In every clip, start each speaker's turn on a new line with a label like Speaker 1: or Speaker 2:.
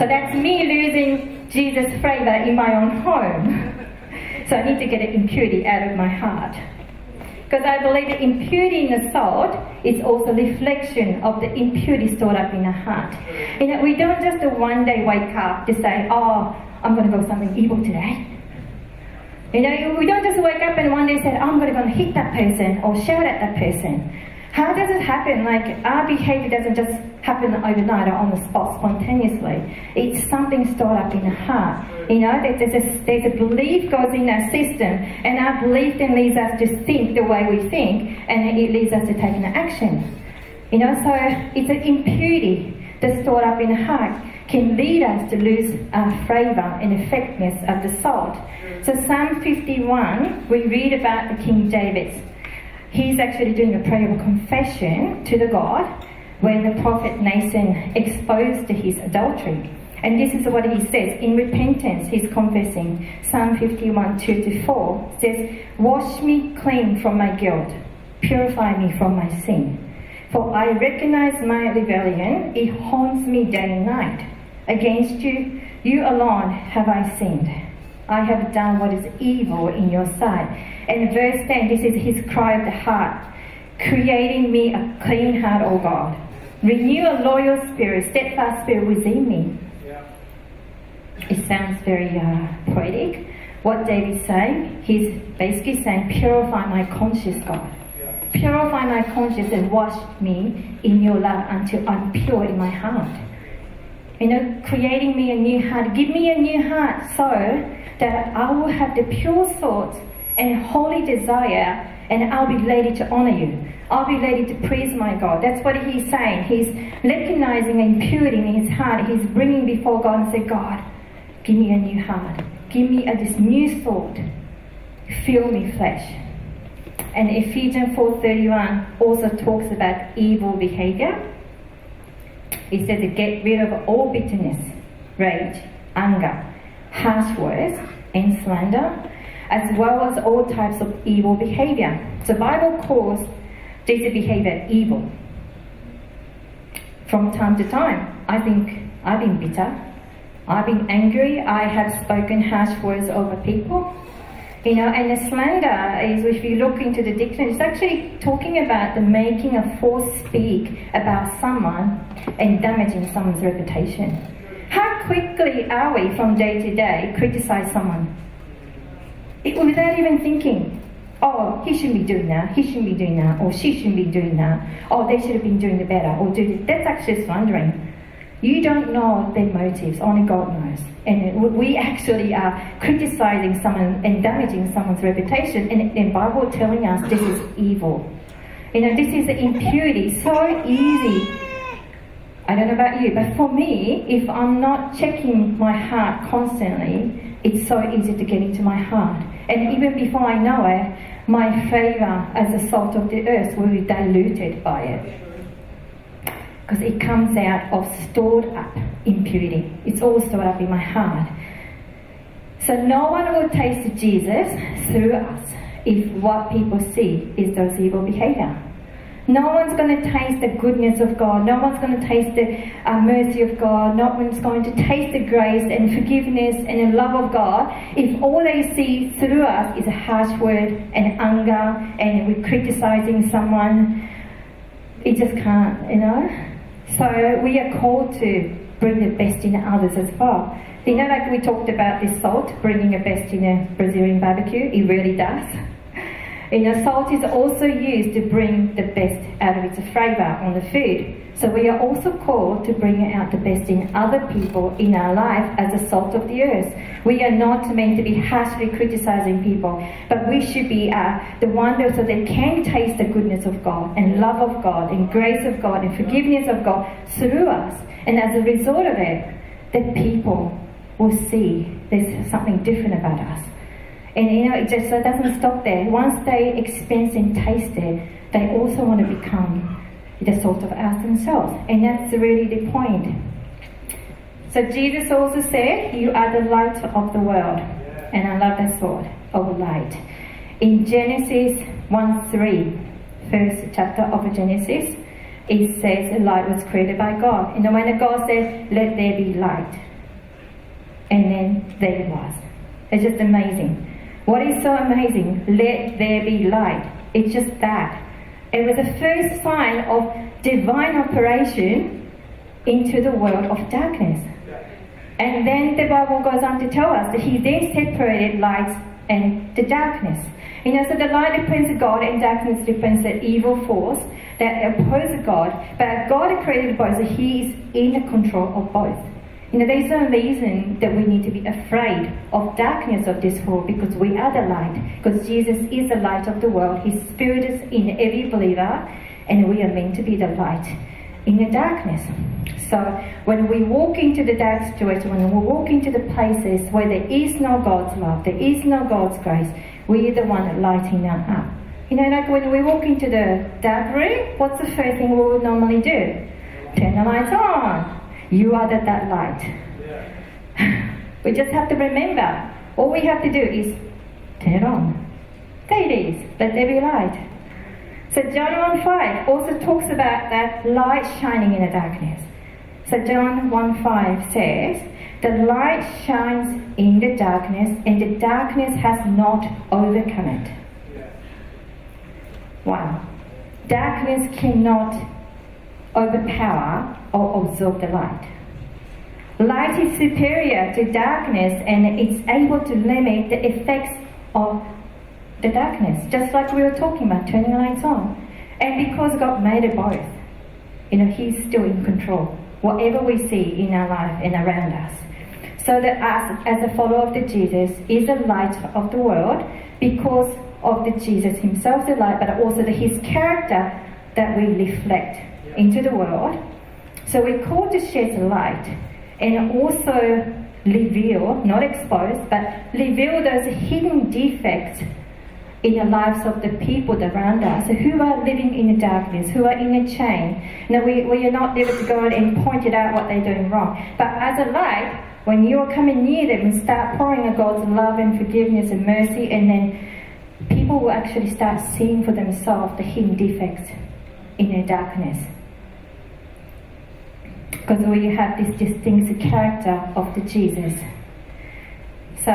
Speaker 1: So that's me losing Jesus' flavor in my own home. So I need to get impurity out of my heart. Because I believe that imputing the salt is also a reflection of the impurity stored up in the heart. You know, we don't just one day wake up to say, oh, I'm going to go something evil today. You know, we don't just wake up and one day say, oh, I'm going to go and hit that person or shout at that person. How does it happen? Like, our behavior doesn't just happen overnight or on the spot spontaneously. It's something stored up in the heart. You know, there's a belief goes in our system, and our belief then leads us to think the way we think, and it leads us to take an action. You know, so it's an impurity that's stored up in the heart can lead us to lose our flavour and effectiveness of the salt. So Psalm 51, we read about the King David. He's actually doing a prayer of confession to the God when the prophet Nathan exposed to his adultery. And this is what he says. In repentance, he's confessing. Psalm 51, 2-4 says, wash me clean from my guilt. Purify me from my sin. For I recognize my rebellion. It haunts me day and night. Against you, you alone have I sinned. I have done what is evil in your sight. And verse 10, this is his cry of the heart. Creating me a clean heart, O God. Renew a loyal spirit, steadfast spirit within me. Yeah. It sounds very poetic. What David's saying, he's basically saying, purify my conscience, God. Yeah. Purify my conscience and wash me in your love until I'm pure in my heart. You know, creating me a new heart. Give me a new heart so that I will have the pure thoughts and holy desire, and I'll be ready to honor you. I'll be ready to praise my God. That's what he's saying. He's recognizing impurity in his heart. He's bringing before God and say, God, give me a new heart. Give me this new thought. Fill me flesh. And Ephesians 4:31 also talks about evil behavior. It says to get rid of all bitterness, rage, anger, harsh words, and slander, as well as all types of evil behavior. So the Bible calls this behavior evil. From time to time, I think I've been bitter, I've been angry, I have spoken harsh words over people. You know, and the slander is, if you look into the dictionary, it's actually talking about the making a false speak about someone and damaging someone's reputation. How quickly are we from day to day criticize someone? Without even thinking, oh, he shouldn't be doing that, he shouldn't be doing that, or she shouldn't be doing that, or they should have been doing it better, or do this. That's actually slandering. You don't know their motives, only God knows. And we actually are criticizing someone and damaging someone's reputation, and the Bible is telling us this is evil. You know, this is impurity, so easy. I don't know about you, but for me, if I'm not checking my heart constantly, it's so easy to get into my heart. And even before I know it, my favour as the salt of the earth will be diluted by it. Because it comes out of stored up impurity. It's all stored up in my heart. So no one will taste Jesus through us if what people see is those evil behaviour. No one's going to taste the goodness of God. No one's going to taste the mercy of God. No one's going to taste the grace and forgiveness and the love of God if all they see through us is a harsh word and anger and we're criticising someone. It just can't, you know. So we are called to bring the best in others as well. You know, like we talked about this salt, bringing the best in a Brazilian barbecue. It really does. You know, salt is also used to bring the best out of its flavour on the food. So we are also called to bring out the best in other people in our life as the salt of the earth. We are not meant to be harshly criticising people, but we should be the one so they can taste the goodness of God and love of God and grace of God and forgiveness of God through us. And as a result of it, the people will see there's something different about us. And you know, it just doesn't stop there. Once they experience and taste it, they also want to become the salt of earth themselves. And that's really the point. So Jesus also said, you are the light of the world. And I love that word, of light. In Genesis 1:3, first chapter of Genesis, it says light was created by God. And when God said, let there be light, And then there it was. It's just amazing. What is so amazing? Let there be light. It's just that. It was the first sign of divine operation into the world of darkness. And then the Bible goes on to tell us that he then separated light and the darkness. You know, so the light represents God and darkness represents the evil force that opposes God. But God created both, so he is in control of both. You know, there's no reason that we need to be afraid of darkness of this world, because we are the light. Because Jesus is the light of the world. His Spirit is in every believer, and we are meant to be the light in the darkness. So when we walk into the dark situation, when we walk into the places where there is no God's love, there is no God's grace, we are the one lighting that up. You know, like when we walk into the dark room, what's the first thing we would normally do? Turn the lights on. You are that light. Yeah. We just have to remember, all we have to do is turn it on. There it is. Let there be light. So John 1:5 also talks about that light shining in the darkness. So John 1:5 says, the light shines in the darkness, and the darkness has not overcome it. Yeah. Wow. Darkness cannot overpower or absorb the light. Light is superior to darkness, and it's able to limit the effects of the darkness, just like we were talking about, turning the lights on. And because God made it both, you know, he's still in control, whatever we see in our life and around us. So that us, as a follower of the Jesus, is the light of the world because of the Jesus himself, the light, but also his character that we reflect into the world. So we're called to shed light and also reveal, not expose, but reveal those hidden defects in the lives of the people around us who are living in the darkness, who are in a chain. Now we are not able to go and point it out what they're doing wrong. But as a light, when you are coming near them and start pouring out God's love and forgiveness and mercy, and then people will actually start seeing for themselves the hidden defects in their darkness. Because we have this distinct character of the Jesus. So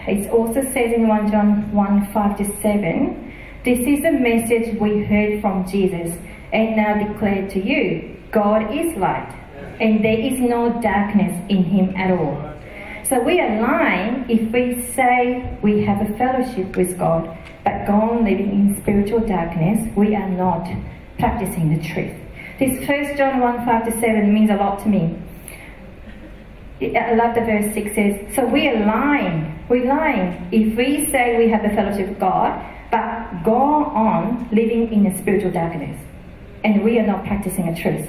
Speaker 1: it also says in 1 John 1:5-7, this is the message we heard from Jesus and now declare to you. God is light, and there is no darkness in him at all. So we are lying if we say we have a fellowship with God, but go on living in spiritual darkness. We are not practicing the truth. This 1 John 1:5-7 means a lot to me. I love the verse 6 says, so we are lying. We're lying if we say we have the fellowship of God, but go on living in a spiritual darkness. And we are not practicing the truth.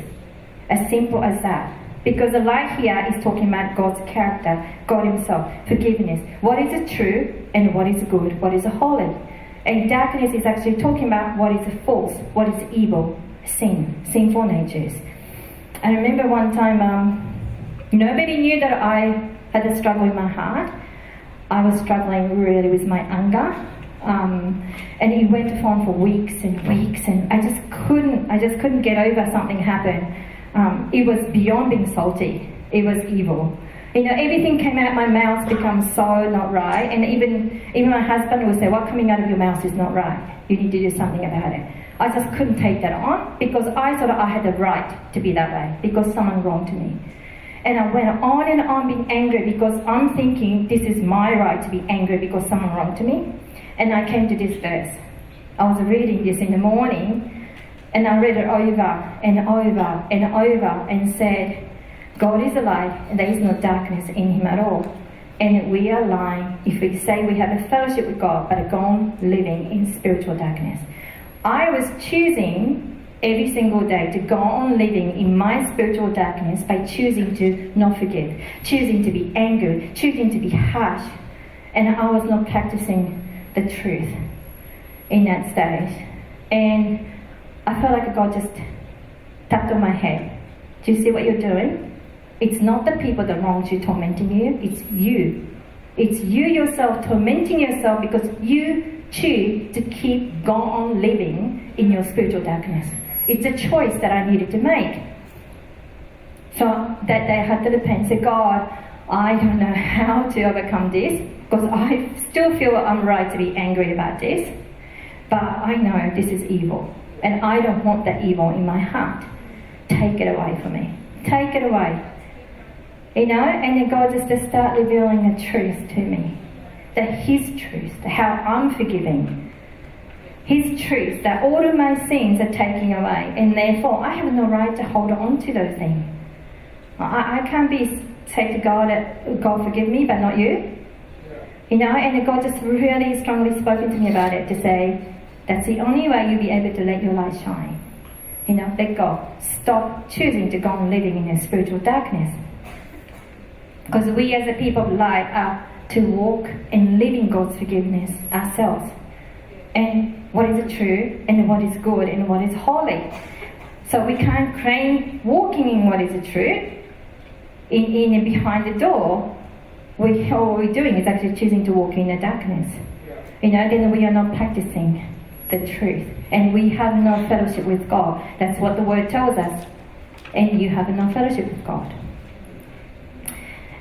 Speaker 1: As simple as that. Because the light here is talking about God's character, God himself, forgiveness. What is the true and what is good, what is the holy. And darkness is actually talking about what is the false, what is evil, sin, sinful natures. I remember one time, nobody knew that I had a struggle in my heart. I was struggling really with my anger. And it went on for weeks and weeks, and I just couldn't get over something happened. It was beyond being salty. It was evil. You know, everything came out of my mouth becomes so not right. And even my husband would say, what coming out of your mouth is not right. You need to do something about it. I just couldn't take that on because I thought I had the right to be that way because someone wronged me. And I went on and on being angry because I'm thinking this is my right to be angry because someone wronged me. And I came to this verse. I was reading this in the morning and I read it over and over and over and said, God is alive and there is no darkness in him at all. And we are lying if we say we have a fellowship with God but are gone living in spiritual darkness. I was choosing every single day to go on living in my spiritual darkness by choosing to not forgive, choosing to be angry, choosing to be harsh. And I was not practicing the truth in that stage. And I felt like God just tapped on my head. Do you see what you're doing? It's not the people that wronged you tormenting you, it's you. It's you yourself tormenting yourself because you choose to keep going on living in your spiritual darkness. It's a choice that I needed to make. So that day I had to repent and say, God, I don't know how to overcome this, because I still feel I'm right to be angry about this, but I know this is evil, and I don't want that evil in my heart. Take it away from me. Take it away. You know, and then God just to start revealing the truth to me. That His truth, how I'm forgiving. His truth, that all of my sins are taken away, and therefore I have no right to hold on to those things. I can't say to God, God forgive me, but not you. You know, and God just really strongly spoken to me about it, to say, that's the only way you'll be able to let your light shine. You know, let go. Stop choosing to go on living in a spiritual darkness. Because we as a people of light are to walk and live in God's forgiveness ourselves. And what is true, and what is good, and what is holy. So we can't claim walking in what is true. In and behind the door, all we're doing is actually choosing to walk in the darkness. You know, then we are not practicing the truth. And we have no fellowship with God. That's what the word tells us. And you have no fellowship with God.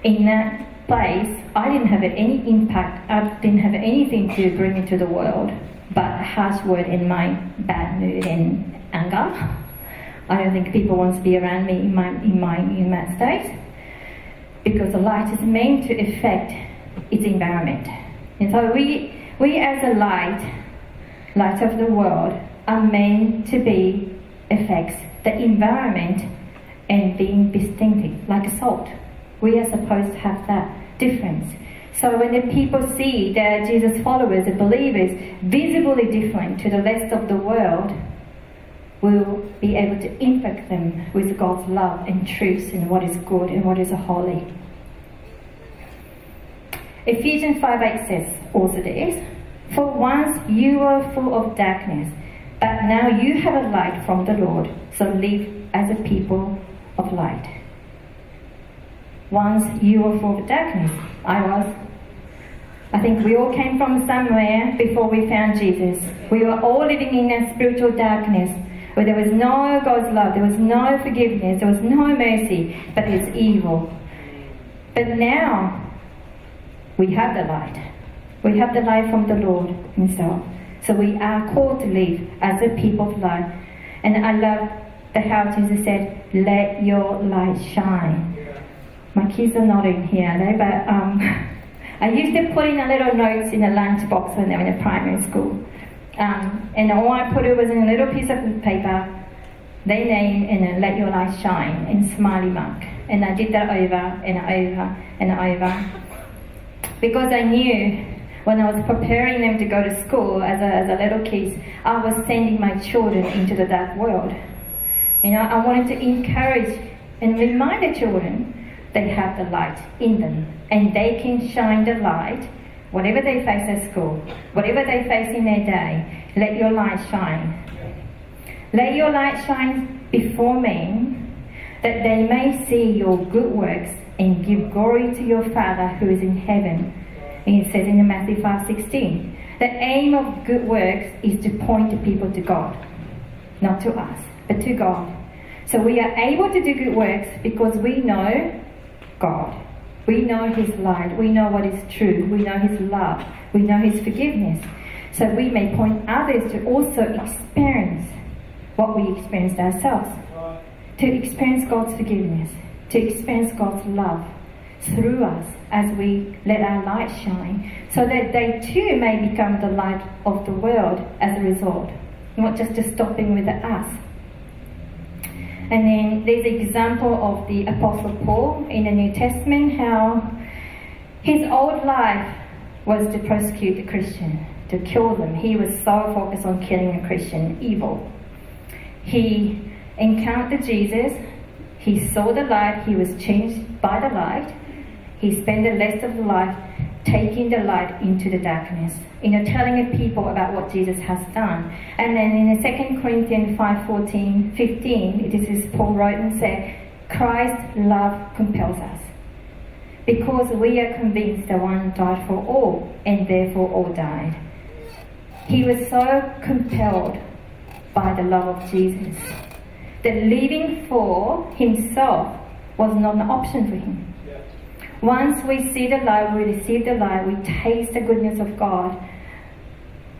Speaker 1: In that place, I didn't have any impact. I didn't have anything to bring into the world but a harsh word in my bad mood and anger. I don't think people want to be around me in my state, because the light is meant to affect its environment. And so we as a light of the world, are meant to be affects the environment and being distinctive, like a salt. We are supposed to have that difference. So when the people see that Jesus' followers, the believers, visibly different to the rest of the world, we'll be able to impact them with God's love and truth and what is good and what is holy. Ephesians 5:8 says also this, for once you were full of darkness, but now you have a light from the Lord, so live as a people of light. Once you were full of darkness, I was. I think we all came from somewhere before we found Jesus. We were all living in a spiritual darkness where there was no God's love, there was no forgiveness, there was no mercy, but it's evil. But now we have the light. We have the light from the Lord Himself. So we are called to live as a people of light. And I love how Jesus said, let your light shine. My kids are nodding here, but I used to put in a little notes in a lunchbox when they were in a primary school. And all I put it was in a little piece of paper, their name, and then let your light shine, in smiley mark. And I did that over and over and over. Because I knew when I was preparing them to go to school as a little kid, I was sending my children into the dark world. You know, I wanted to encourage and remind the children they have the light in them, and they can shine the light, whatever they face at school, whatever they face in their day. Let your light shine. Let your light shine before men, that they may see your good works and give glory to your Father who is in heaven. And it says in Matthew 5:16, the aim of good works is to point the people to God, not to us, but to God. So we are able to do good works because we know God. We know His light. We know what is true. We know His love. We know His forgiveness. So we may point others to also experience what we experienced ourselves. To experience God's forgiveness. To experience God's love through us as we let our light shine. So that they too may become the light of the world as a result. Not just stopping with us. And then there's an example of the Apostle Paul in the New Testament, how his old life was to persecute the Christian, to kill them. He was so focused on killing a Christian, evil. He encountered Jesus, he saw the light, he was changed by the light. He spent the rest of the life taking the light into the darkness, telling the people about what Jesus has done. And then in 2 Corinthians 5:14-15, this is Paul wrote and said, Christ's love compels us, because we are convinced that one died for all, and therefore all died. He was so compelled by the love of Jesus that living for himself was not an option for him. Once we see the light, we receive the light, we taste the goodness of God.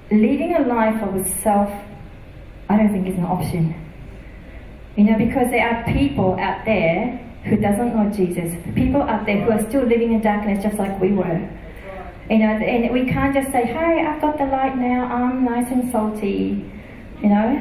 Speaker 1: Living a life of self, I don't think is an option. You know, because there are people out there who doesn't know Jesus. People out there who are still living in darkness just like we were. You know, and we can't just say, hey, I've got the light now, I'm nice and salty. You know?